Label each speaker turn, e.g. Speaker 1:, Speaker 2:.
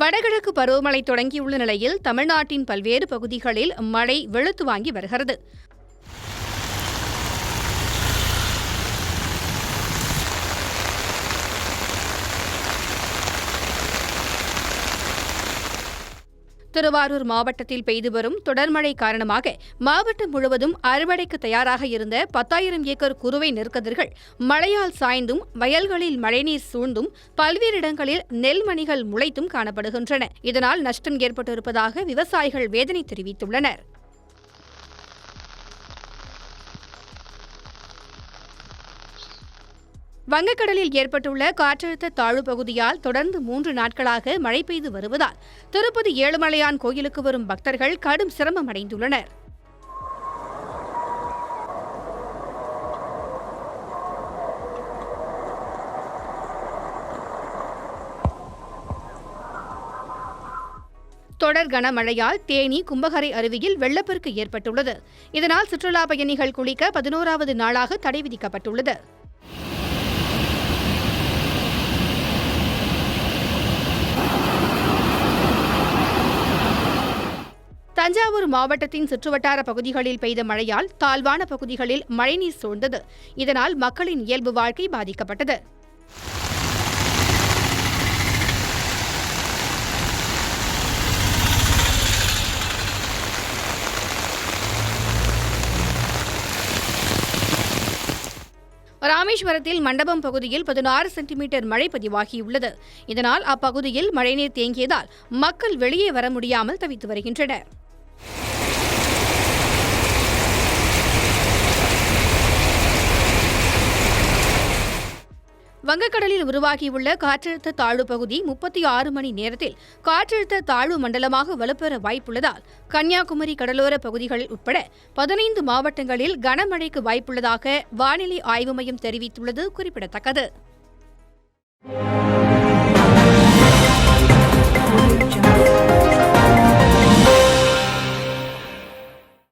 Speaker 1: வடகிழக்கு பருவமழை தொடங்கியுள்ள நிலையில் தமிழ்நாட்டின் பல்வேறு பகுதிகளில் மழை வெளுத்து வாங்கி வருகிறது. திருவாரூர் மாவட்டத்தில் பெய்து வரும் தொடர் மழை காரணமாக மாவட்டம் முழுவதும் அறுவடைக்கு தயாராக இருந்த 10,000 ஏக்கர் குறுவை நெற்கதிர்கள் மழையால் சாய்ந்தும் வயல்களில் மழைநீர் சூழ்ந்தும் பல்வேறு இடங்களில் நெல்மணிகள் முளைத்தும் காணப்படுகின்றன. இதனால் நஷ்டம் ஏற்பட்டிருப்பதாக விவசாயிகள் வேதனை தெரிவித்துள்ளனர். வங்கக்கடலில் ஏற்பட்டுள்ள காற்றழுத்த தாழ்வு பகுதியால் தொடர்ந்து 3 நாட்களாக மழை பெய்து வருவதால் திருப்பதி ஏழுமலையான் கோயிலுக்கு வரும் பக்தர்கள் கடும் சிரமம் அடைந்துள்ளனர். தொடர் கனமழையால் தேனி கும்பகரை அருவியில் வெள்ளப்பெருக்கு ஏற்பட்டுள்ளது. இதனால் சுற்றுலா பயணிகள் குளிக்க 11வது நாளாக தடை விதிக்கப்பட்டுள்ளது. தஞ்சாவூர் மாவட்டத்தின் சுற்றுவட்டார பகுதிகளில் பெய்த மழையால் தாழ்வான பகுதிகளில் மழைநீர் சூழ்ந்தது. இதனால் மக்களின் இயல்பு வாழ்க்கை பாதிக்கப்பட்டது. ராமேஸ்வரத்தில் மண்டபம் பகுதியில் 16 சென்டிமீட்டர் மழை பதிவாகியுள்ளது. இதனால் அப்பகுதியில் மழைநீர் தேங்கியதால் மக்கள் வெளியே வர முடியாமல் தவித்து வருகின்றனர். வங்கக்கடலில் உருவாகியுள்ள காற்றழுத்த தாழ்வு பகுதி 36 மணி நேரத்தில் காற்றழுத்த தாழ்வு மண்டலமாக வலுப்பெற வாய்ப்புள்ளதால் கன்னியாகுமரி கடலோர பகுதிகளில் உட்பட 15 மாவட்டங்களில் கனமழைக்கு வாய்ப்புள்ளதாக வானிலை ஆய்வு மையம் தெரிவித்துள்ளது குறிப்பிடத்தக்கது.